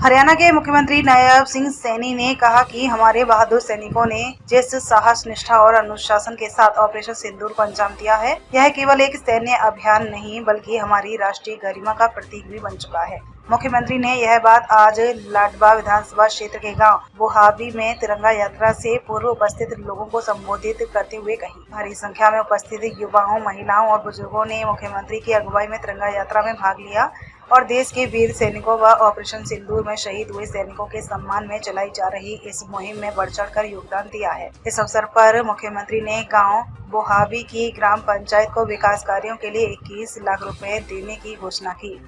हरियाणा के मुख्यमंत्री नायब सिंह सैनी ने कहा कि हमारे बहादुर सैनिकों ने जिस साहस, निष्ठा और अनुशासन के साथ ऑपरेशन सिंदूर को अंजाम दिया है, यह केवल एक सैन्य अभियान नहीं बल्कि हमारी राष्ट्रीय गरिमा का प्रतीक भी बन चुका है। मुख्यमंत्री ने यह बात आज लाडवा विधानसभा क्षेत्र के गांव बोहाबी में तिरंगा यात्रा से पूर्व उपस्थित लोगों को संबोधित करते हुए कही। भारी संख्या में उपस्थित युवाओं, महिलाओं और बुजुर्गों ने मुख्यमंत्री की अगुवाई में तिरंगा यात्रा में भाग लिया और देश के वीर सैनिकों व ऑपरेशन सिंदूर में शहीद हुए सैनिकों के सम्मान में चलाई जा रही इस मुहिम में बढ़ चढ़कर योगदान दिया है। इस अवसर पर मुख्यमंत्री ने गांव बोहाबी की ग्राम पंचायत को विकास कार्यों के लिए 21 लाख रुपए देने की घोषणा की।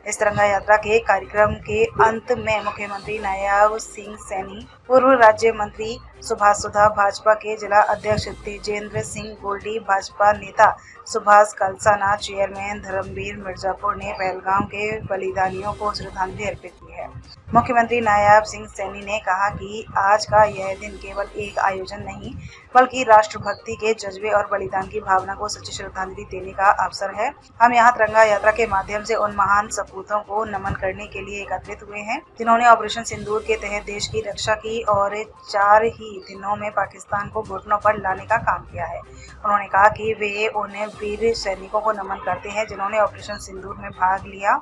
इस तिरंगा यात्रा के कार्यक्रम के अंत में मुख्यमंत्री नायब सिंह सैनी, पूर्व राज्य मंत्री सुभाष सुधा, भाजपा के जिला अध्यक्ष तेजेंद्र सिंह गोल्डी, भाजपा नेता सुभाष कलसाना, चेयरमैन धर्मवीर मिर्जापुर ने पहलगाम के बलिदानियों को श्रद्धांजलि अर्पित की है। मुख्यमंत्री नायब सिंह सैनी ने कहा कि आज का यह दिन केवल एक आयोजन नहीं बल्कि राष्ट्रभक्ति के जज्बे और बलिदान की भावना को सच्ची श्रद्धांजलि देने का अवसर है। हम यहाँ तिरंगा यात्रा के माध्यम से उन महान सपूतों को नमन करने के लिए एकत्रित हुए हैं जिन्होंने ऑपरेशन सिंदूर के तहत देश की रक्षा की और 4 ही दिनों में पाकिस्तान को घुटनों पर लाने का काम किया है। उन्होंने कहा कि वे उन वीर सैनिकों को नमन करते हैं जिन्होंने ऑपरेशन सिंदूर में भाग लिया,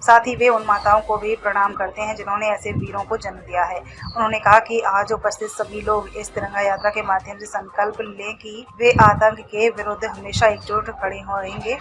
साथ ही वे उन माताओं को भी प्रणाम करते हैं जिन्होंने ऐसे वीरों को जन्म दिया है। उन्होंने कहा कि आज उपस्थित सभी लोग इस तिरंगा यात्रा के माध्यम से संकल्प लें कि वे आतंक के विरुद्ध हमेशा एकजुट खड़े रहेंगे।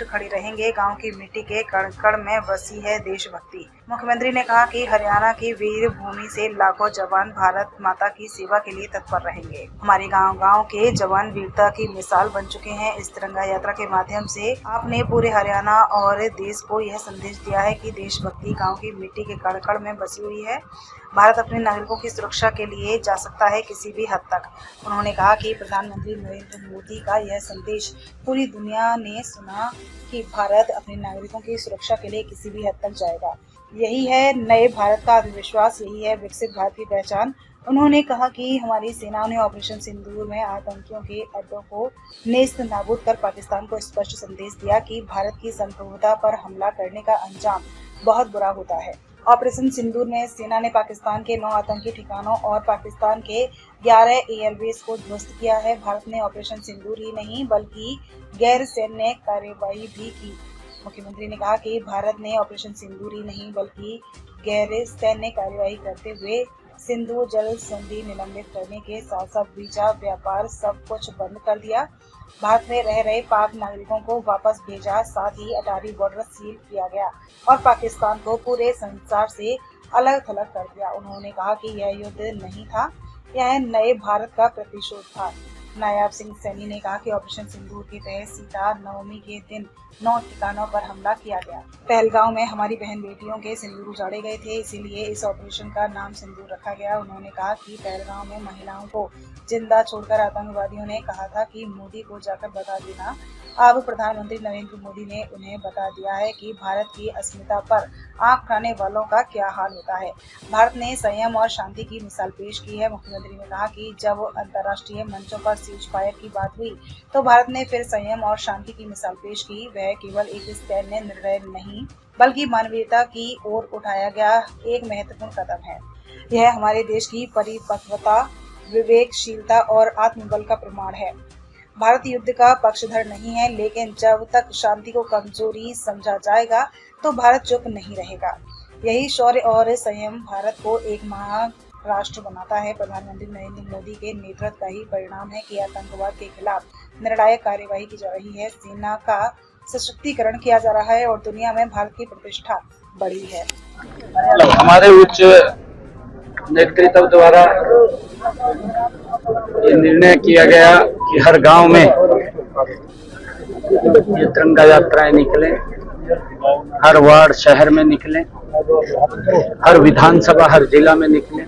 खड़े रहेंगे। गांव की मिट्टी के कण कण में बसी है देशभक्ति। मुख्यमंत्री ने कहा कि हरियाणा की वीर भूमि से लाखों जवान भारत माता की सेवा के लिए तत्पर रहेंगे। हमारे गांव के जवान वीरता की मिसाल बन चुके हैं। इस तिरंगा यात्रा के माध्यम से आपने पूरे हरियाणा और देश को यह संदेश दिया है कि देशभक्ति गांव की मिट्टी के कण कण में बसी हुई है। भारत अपने नागरिकों की सुरक्षा के लिए जा सकता है किसी भी हद तक। उन्होंने कहा कि प्रधानमंत्री नरेंद्र मोदी का यह संदेश पूरी दुनिया ने सुना कि भारत अपने नागरिकों की सुरक्षा के लिए किसी भी हद तक जाएगा। यही है नए भारत का आत्मविश्वास, यही है विकसित भारत की पहचान। उन्होंने कहा कि हमारी सेनाओं ने ऑपरेशन सिंदूर में आतंकियों के अड्डों को नेस्त नाबूद कर पाकिस्तान को स्पष्ट संदेश दिया कि भारत की संप्रभुता पर हमला करने का अंजाम बहुत बुरा होता है। ऑपरेशन सिंदूर में सेना ने पाकिस्तान के 9 आतंकी ठिकानों और पाकिस्तान के 11 एयरबेस को ध्वस्त किया है। भारत ने ऑपरेशन सिंदूर ही नहीं बल्कि गैर सैन्य कार्यवाही भी की। मुख्यमंत्री ने कहा कि भारत ने ऑपरेशन सिंदूर ही नहीं बल्कि गैर सैन्य कार्यवाही करते हुए सिंधु जल संधि निलंबित करने के साथ साथ वीजा, व्यापार सब कुछ बंद कर दिया। भारत में रह रहे पाक नागरिकों को वापस भेजा, साथ ही अटारी बॉर्डर सील किया गया और पाकिस्तान को पूरे संसार से अलग थलग कर दिया। उन्होंने कहा कि यह युद्ध नहीं था, यह नए भारत का प्रतिशोध था। नायब सिंह सैनी ने कहा कि ऑपरेशन सिंदूर के तहत सीता नवमी के दिन 9 ठिकानों पर हमला किया गया। पहलगाम में हमारी बहन बेटियों के सिंदूर उजाड़े गए थे, इसीलिए इस ऑपरेशन का नाम सिंदूर रखा गया। उन्होंने कहा कि पहलगाम में महिलाओं को जिंदा छोड़कर आतंकवादियों ने कहा था कि मोदी को जाकर बता देना। अब प्रधानमंत्री नरेंद्र मोदी ने उन्हें बता दिया है कि भारत की अस्मिता पर आंख उठाने वालों का क्या हाल होता है। भारत ने संयम और शांति की मिसाल पेश की है। मुख्यमंत्री ने कहा कि जब अंतर्राष्ट्रीय मंचों पर सीज फायर की बात हुई तो भारत ने फिर संयम और शांति की मिसाल पेश की। वह केवल एक सैन्य निर्णय नहीं बल्कि मानवीयता की ओर उठाया गया एक महत्वपूर्ण कदम है। यह हमारे देश की परिपक्वता, विवेकशीलता और आत्मबल का प्रमाण है। भारत युद्ध का पक्षधर नहीं है, लेकिन जब तक शांति को कमजोरी समझा जाएगा तो भारत चुप नहीं रहेगा। यही शौर्य और संयम भारत को एक महान राष्ट्र बनाता है। प्रधानमंत्री नरेंद्र मोदी के नेतृत्व का ही परिणाम है कि आतंकवाद के खिलाफ निर्णायक कार्यवाही की जा रही है, सेना का सशक्तिकरण किया जा रहा है और दुनिया में भारत की प्रतिष्ठा बढ़ी है। हमारे उच्च नेतृत्व द्वारा ये निर्णय किया गया कि हर गांव में ये तिरंगा यात्राएं निकलें, हर वार्ड शहर में निकलें, हर विधानसभा हर जिला में निकलें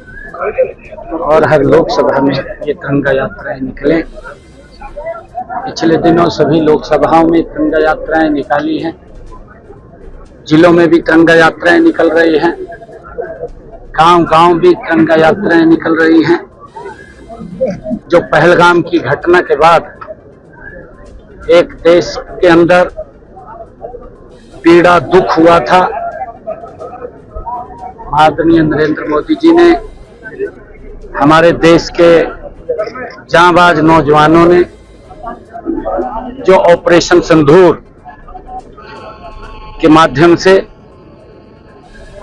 और हर लोकसभा में ये तिरंगा यात्राएं निकलें। पिछले दिनों सभी लोकसभाओं में तिरंगा यात्राएं निकाली हैं, जिलों में भी तिरंगा यात्राएं निकल रही हैं, गांव-गांव भी तिरंगा यात्राएं निकल रही हैं। जो पहलगाम की घटना के बाद एक देश के अंदर पीड़ा, दुख हुआ था, आदरणीय नरेंद्र मोदी जी ने, हमारे देश के जांबाज नौजवानों ने जो ऑपरेशन सिंदूर के माध्यम से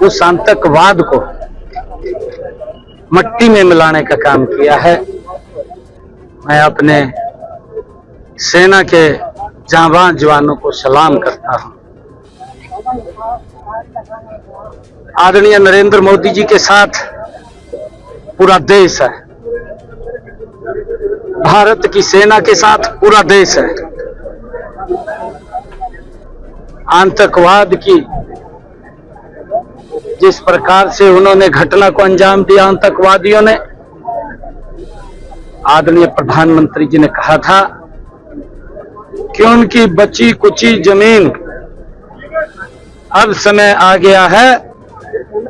उस आतंकवाद को मट्टी में मिलाने का काम किया है, मैं अपने सेना के जांबाज जवानों को सलाम करता हूं। आदरणीय नरेंद्र मोदी जी के साथ पूरा देश है, भारत की सेना के साथ पूरा देश है। आतंकवाद की जिस प्रकार से उन्होंने घटना को अंजाम दिया, आतंकवादियों ने, आदरणीय प्रधानमंत्री जी ने कहा था कि उनकी बची कुची जमीन अब समय आ गया है,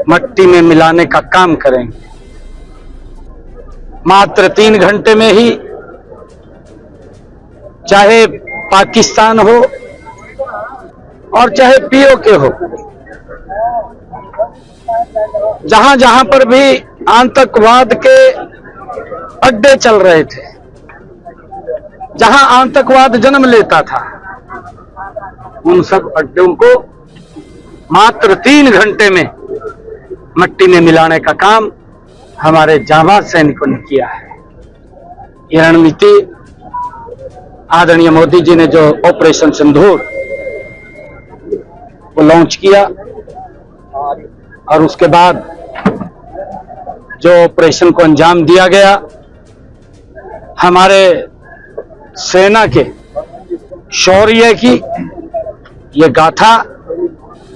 मट्टी में मिलाने का काम करेंगे। मात्र 3 घंटे में ही, चाहे पाकिस्तान हो और चाहे पीओके हो, जहां जहां पर भी आतंकवाद के अड्डे चल रहे थे, जहां आतंकवाद जन्म लेता था, उन सब अड्डों को मात्र 3 घंटे में मट्टी में मिलाने का काम हमारे जांबाज सैनिकों ने किया है। यह रणनीति आदरणीय मोदी जी ने जो ऑपरेशन सिंदूर को लॉन्च किया और उसके बाद जो ऑपरेशन को अंजाम दिया गया, हमारे सेना के शौर्य की ये गाथा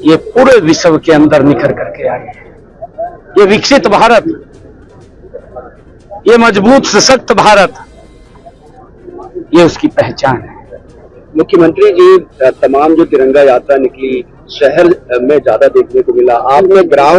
ये पूरे विश्व के अंदर निखर करके आई है। ये विकसित भारत, ये मजबूत सशक्त भारत, ये उसकी पहचान है। मुख्यमंत्री जी, तमाम जो तिरंगा यात्रा निकली शहर में ज्यादा देखने को मिला, आपने ग्राम